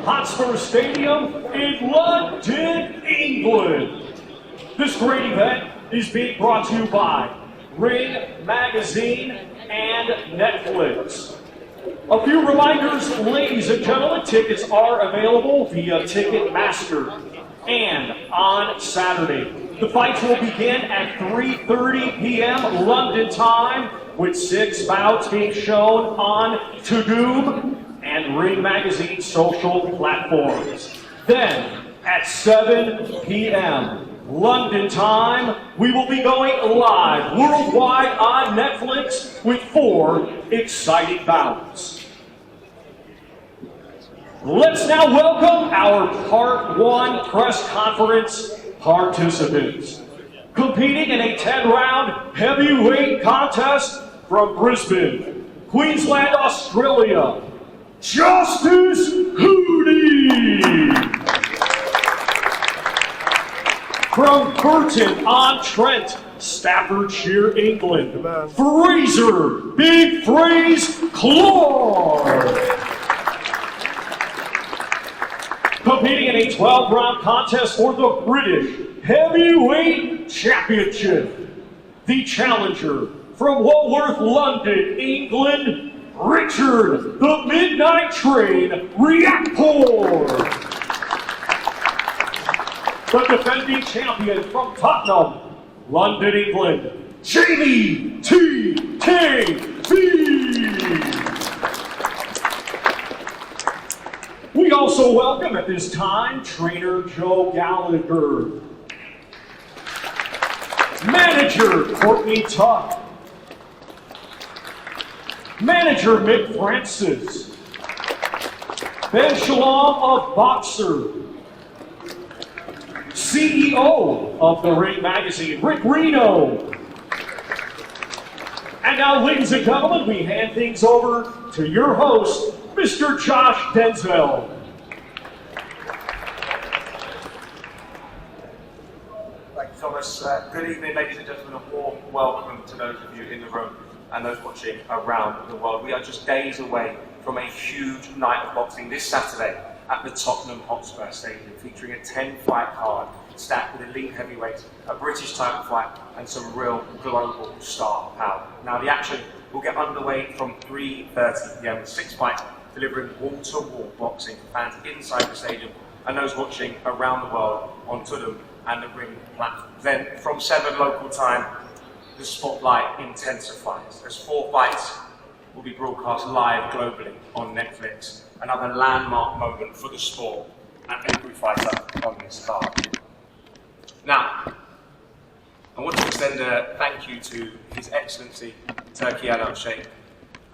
Hotspur Stadium in London, England. This great event is being brought to you by Ring Magazine and Netflix. A few reminders, ladies and gentlemen, tickets are available via Ticketmaster. And on Saturday, the fights will begin at 3:30 p.m. London time, with 6 bouts being shown on Tudum and Ring Magazine social platforms. Then, at 7 p.m. London time, we will be going live worldwide on Netflix with 4 exciting bouts. Let's now welcome our Part 1 press conference participants. Competing in a 10-round heavyweight contest from Brisbane, Queensland, Australia, Justice Hoodie. From Burton-on-Trent, Staffordshire, England, Fraser Big Freeze Clark. Competing in a 12-round contest for the British Heavyweight Championship, the challenger from Walworth, London, England, Richard the Midnight Train Reactor. The defending champion from Tottenham, London, England, Jamie TKV. We also welcome at this time trainer Joe Gallagher, manager Courtney Tuck, manager Mick Francis, Ben Shalom of Boxer, CEO of the Ring Magazine, Rick Reno. And now, ladies and gentlemen, we hand things over to your host, Mr. Josh Denzel. Thank you, Thomas. Good evening, ladies and gentlemen. A warm welcome to those of you in the room and those watching around the world. We are just days away from a huge night of boxing this Saturday at the Tottenham Hotspur Stadium, featuring a 10-fight card stacked with elite heavyweights, a British title fight, and some real global star power. Now, the action will get underway from 3:30 p.m. with 6 fights, delivering wall-to-wall boxing for fans inside the stadium and those watching around the world on Tudum and the Ring platform. Then, from 7 local time, the spotlight intensifies as 4 fights will be broadcast live globally on Netflix. Another landmark moment for the sport and every fighter on this card. Now, I want to extend a thank you to His Excellency Turki Al-Sheikh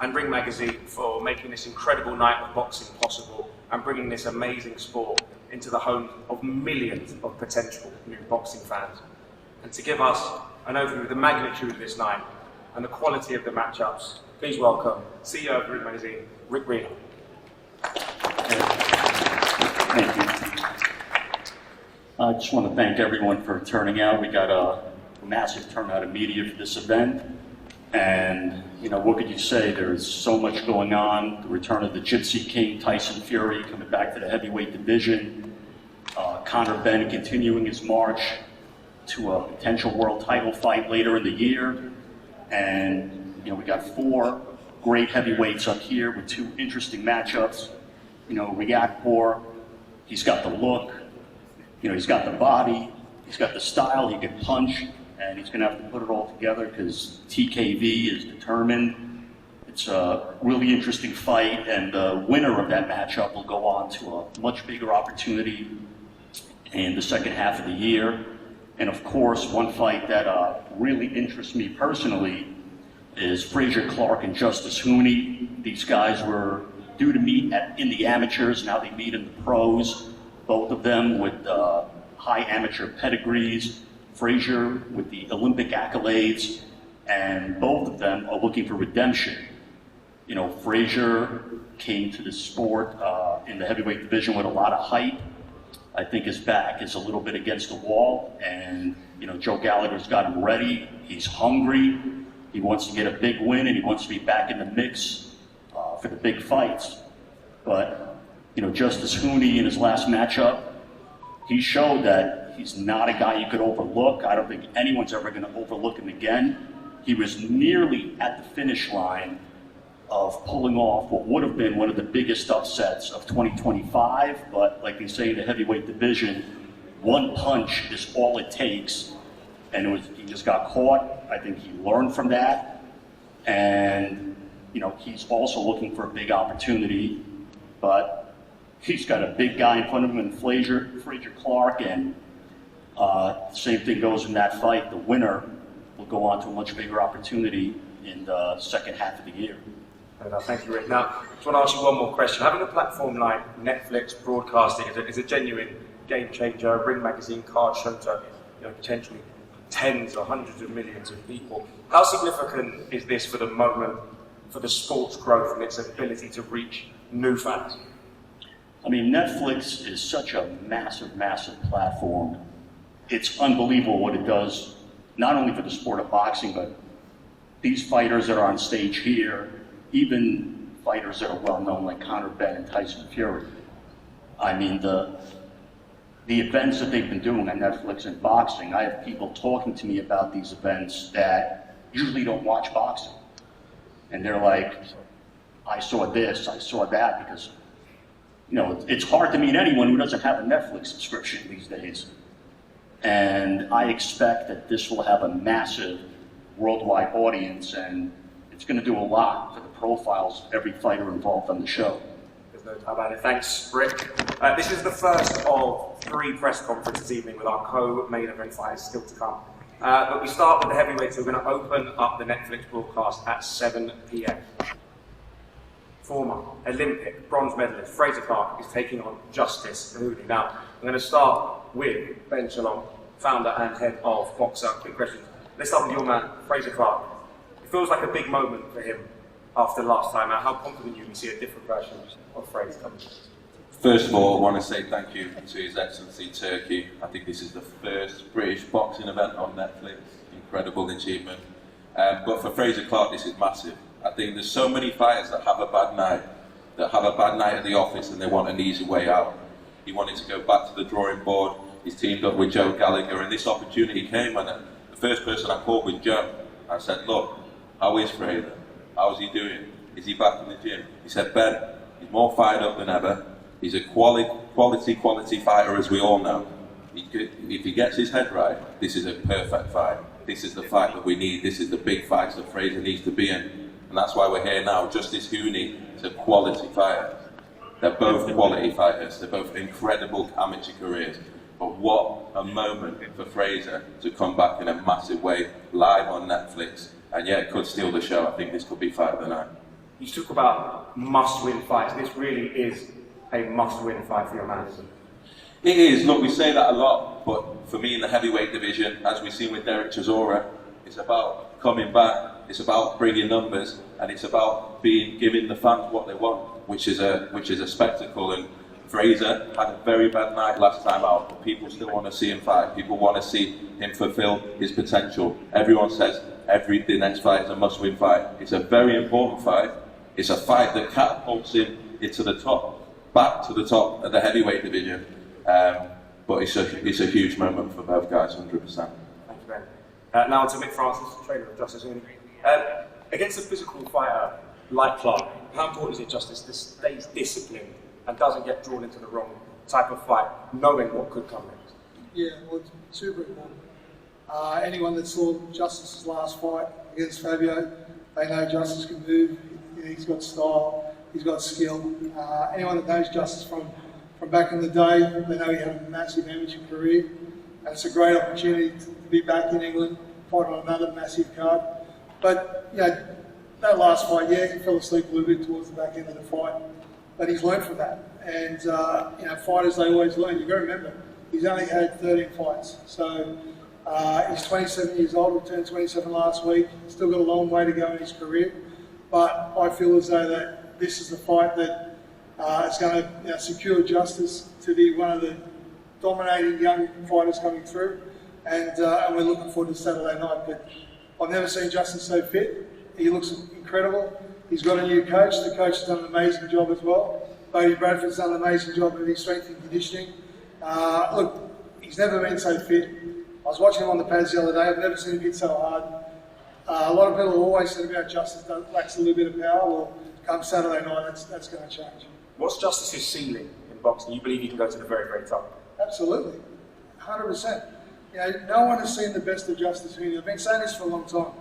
and Ring Magazine for making this incredible night of boxing possible and bringing this amazing sport into the home of millions of potential new boxing fans. And to give us an overview of the magnitude of this night and the quality of the matchups, please welcome CEO of Ring Magazine, Rick Reno. Thank you. I just want to thank everyone for turning out. We got a massive turnout of media for this event. And, you know, what could you say? There's so much going on. The return of the Gypsy King, Tyson Fury, coming back to the heavyweight division. Conor Benn continuing his march to a potential world title fight later in the year. And, you know, we got 4 great heavyweights up here with 2 interesting matchups. You know, Reactor, he's got the look, you know, he's got the body, he's got the style, he can punch, and he's going to have to put it all together because TKV is determined. It's a really interesting fight, and the winner of that matchup will go on to a much bigger opportunity in the second half of the year. And of course, one fight that really interests me personally is Fraser Clark and Justice Hooney. These guys were due to meet in the amateurs, now they meet in the pros, both of them with high amateur pedigrees. Fraser with the Olympic accolades, and both of them are looking for redemption. You know, Fraser came to the sport in the heavyweight division with a lot of hype. I think his back is a little bit against the wall, and you know, Joe Gallagher's got him ready. He's hungry. He wants to get a big win, and he wants to be back in the mix for the big fights. But Justice Hooney in his last matchup, he showed that he's not a guy you could overlook. I don't think anyone's ever going to overlook him again. He was nearly at the finish line of pulling off what would have been one of the biggest upsets of 2025, but like they say in the heavyweight division, one punch is all it takes, and he just got caught. I think he learned from that, and he's also looking for a big opportunity, but he's got a big guy in front of him in Frazier Clark, and same thing goes in that fight. The winner will go on to a much bigger opportunity in the second half of the year. Thank you, Rick. Now, I just want to ask you one more question. Having a platform like Netflix broadcasting is a genuine game changer. Ring Magazine card shown to potentially tens or hundreds of millions of people. How significant is this for the moment, for the sport's growth and its ability to reach new fans? I mean, Netflix is such a massive, massive platform. It's unbelievable what it does, not only for the sport of boxing, but these fighters that are on stage here, even fighters that are well known like Conor Benn and Tyson Fury. I mean, the events that they've been doing on Netflix and boxing, I have people talking to me about these events that usually don't watch boxing. And they're like, I saw this, I saw that, because it's hard to meet anyone who doesn't have a Netflix subscription these days. And I expect that this will have a massive worldwide audience, and it's going to do a lot for the profiles of every fighter involved on the show. There's no doubt about it. Thanks, Rick. This is the first of 3 press conferences this evening with our co-main event fighters still to come. But we start with the heavyweights. We're going to open up the Netflix broadcast at 7 p.m. Former Olympic bronze medalist Frazer Clarke is taking on Justice Hooney. Now, I'm going to start with Ben Shalom, founder and head of Boxer. Quick question. Let's start with your man, Frazer Clarke. It feels like a big moment for him after last time out. How confident you can see a different version of Frazer coming? First of all, I want to say thank you to His Excellency Turkey. I think this is the first British boxing event on Netflix. Incredible achievement. But for Frazer Clarke, this is massive. I think there's so many fighters that have a bad night, at the office and they want an easy way out. He wanted to go back to the drawing board. He's teamed up with Joe Gallagher, and this opportunity came, and the first person I called was Joe. I said, look, how is Frazer? How's he doing? Is he back in the gym? He said, Ben, he's more fired up than ever. He's a quality fighter, as we all know. If he gets his head right, this is a perfect fight. This is the fight that we need. This is the big fights that Frazer needs to be in. And that's why we're here now. Justice Hooney is a quality fighter. They're both quality fighters. They're both incredible amateur careers. But what a moment for Frazer to come back in a massive way, live on Netflix. And yeah, it could steal the show. I think this could be fight of the night. You talk about must-win fights. This really is a must-win fight for your man, isn't it? It is. Look, we say that a lot, but for me in the heavyweight division, as we've seen with Derek Chisora, it's about coming back, it's about bringing numbers, and it's about giving the fans what they want, which is a spectacle. And Frazer had a very bad night last time out, but people still want to see him fight. People want to see him fulfill his potential. Everyone says the next fight is a must-win fight. It's a very important fight. It's a fight that catapults him into the top, back to the top of the heavyweight division. But it's a huge moment for both guys, 100%. Thank you, Ben. Now to Mick Francis, trainer of Justice Hooney. Against a physical fighter like Clarke, how important is it, Justice, to stay disciplined and doesn't get drawn into the wrong type of fight, knowing what could come next? Yeah, well, it's super important. Anyone that saw Justice's last fight against Fabio, they know Justice can move. He's got style, he's got skill. Anyone that knows Justice from back in the day, they know he had a massive amateur career. And it's a great opportunity to be back in England, fight on another massive card. But, that last fight, he fell asleep a little bit towards the back end of the fight. But he's learned from that. And, fighters, they always learn. You've got to remember, he's only had 13 fights. So he's 27 years old, he turned 27 last week. Still got a long way to go in his career. But I feel as though that this is the fight that is going to secure Justice to be one of the dominating young fighters coming through. And we're looking forward to Saturday night. But I've never seen Justice so fit. He looks incredible. He's got a new coach. The coach has done an amazing job as well. Bodie Bradford's done an amazing job with his strength and conditioning. Look, he's never been so fit. I was watching him on the pads the other day. I've never seen him hit so hard. A lot of people have always said about Justice that lacks a little bit of power. Well, come Saturday night, that's going to change. What's Justice's ceiling in boxing? You believe he can go to the very, very top? Absolutely, 100%. You know, no one has seen the best of Justice Junior. I've been saying this for a long time.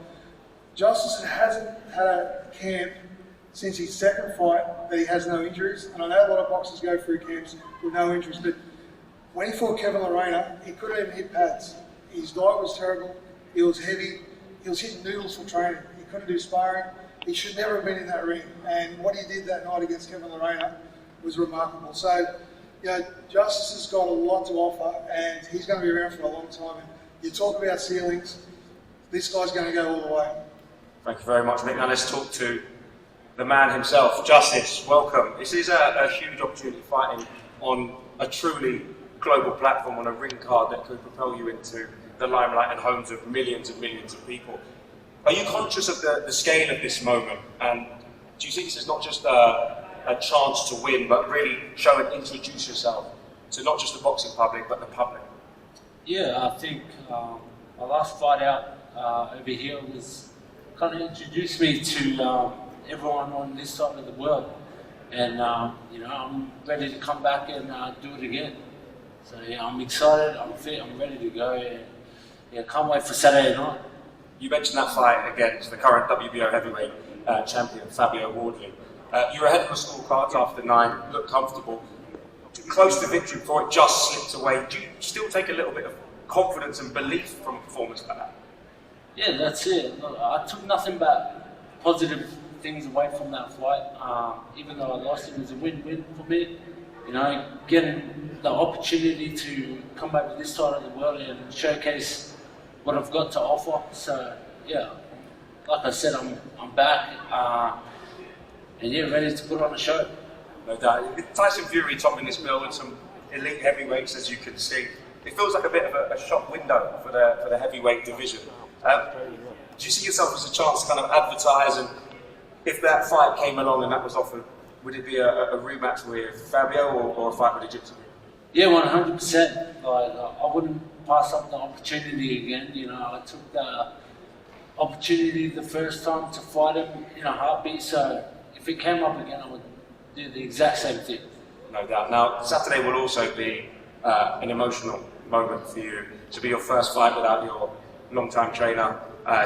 Justice hasn't had a camp since his second fight that he has no injuries, and I know a lot of boxers go through camps with no injuries, but when he fought Kevin Lorena, he couldn't even hit pads. His diet was terrible, he was heavy, he was hitting noodles for training, he couldn't do sparring, he should never have been in that ring, and what he did that night against Kevin Lorena was remarkable. So, you know, Justice has got a lot to offer, and he's going to be around for a long time. And you talk about ceilings, this guy's going to go all the way. Thank you very much, Nick. Now let's talk to the man himself, Justice. Welcome. This is a huge opportunity, fighting on a truly global platform, on a ring card that could propel you into the limelight and homes of millions of people. Are you conscious of the scale of this moment? And do you see this as not just a chance to win, but really show and introduce yourself to not just the boxing public, but the public? Yeah, I think my last fight out over here was kind of introduced me to everyone on this side of the world, and you know, I'm ready to come back and do it again. So yeah, I'm excited, I'm fit, I'm ready to go, and yeah, can't wait for Saturday night. You mentioned that fight against the current WBO heavyweight champion, Fabio Wardley. You were ahead of the scorecards after 9, looked comfortable, close to victory before it just slipped away. Do you still take a little bit of confidence and belief from a performance like that? Yeah, that's it. Look, I took nothing but positive things away from that fight. Even though I lost, it was a win-win for me. You know, getting the opportunity to come back to this side of the world and showcase what I've got to offer. So yeah, like I said, I'm back, and yeah, ready to put on a show. No doubt. Tyson Fury topping this bill with some elite heavyweights, as you can see. It feels like a bit of a shop window for the heavyweight division. Do you see yourself as a chance to kind of advertise, and if that fight came along and that was offered, would it be a rematch with Fabio or a fight with Egyptian? Yeah, 100%. I wouldn't pass up the opportunity again. You know, I took the opportunity the first time to fight him in a heartbeat, so if it came up again, I would do the exact same thing. No doubt. Now, Saturday will also be an emotional moment for you. To be your first fight without your long-time trainer,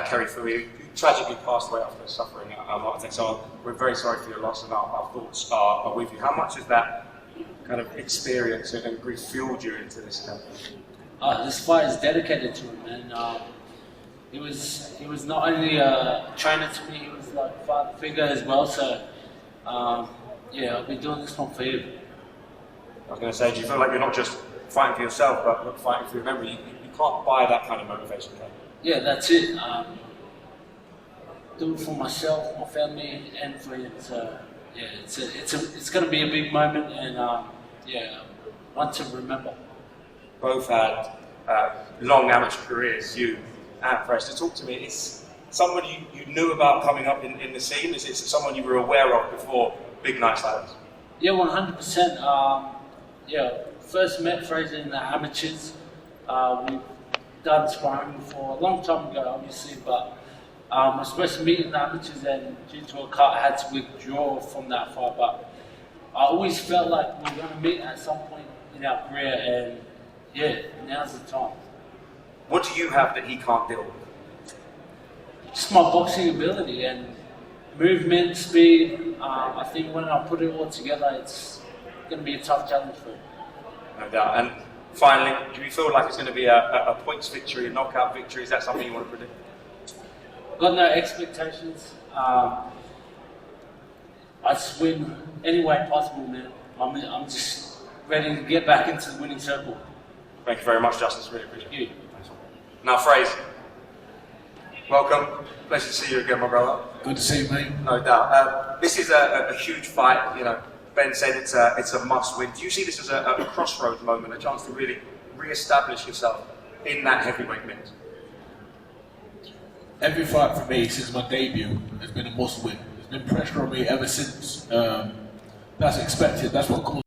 Kerry Fui, who tragically passed away after suffering a heart attack. So we're very sorry for your loss, and our thoughts are with you. How much has that kind of experience and grief fueled you into this event? This fight is dedicated to him, and he was not only a trainer to me, he was like a father figure as well. So yeah, I'll be doing this one for him. I was going to say, do you feel like you're not just fighting for yourself, but fighting for your memory? You can't buy that kind of motivation, can you? Yeah, that's it. Do it for myself, my family, and for him. So yeah, it's going to be a big moment, and yeah, one to remember. Both had long amateur careers, you and Preston. Talk to me. It's someone you knew about coming up in the scene. Is it someone you were aware of before big nights like this? Yeah, 100%. Yeah, first met Fraser in the amateurs. We've done sparring before a long time ago, obviously, but I was supposed to meet in the amateurs, and due to a cut, I had to withdraw from that fight. But I always felt like we were going to meet at some point in our career, and yeah, now's the time. What do you have that he can't deal with? Just my boxing ability and movement, speed. I think when I put it all together, it's going to be a tough challenge for him. No doubt. And finally, do you feel like it's going to be a points victory, a knockout victory? Is that something you want to predict? I've got no expectations. I just win any way possible, man. I'm just ready to get back into the winning circle. Thank you very much, Justice. Really appreciate it. Now, Fraser, welcome. Pleasure to see you again, my brother. Good to see you, mate. No doubt. This is a huge fight. You know, Ben said it's a must-win. Do you see this as a crossroads moment, a chance to really re-establish yourself in that heavyweight mix? Every fight for me since my debut has been a must-win. There's been pressure on me ever since. That's expected. That's what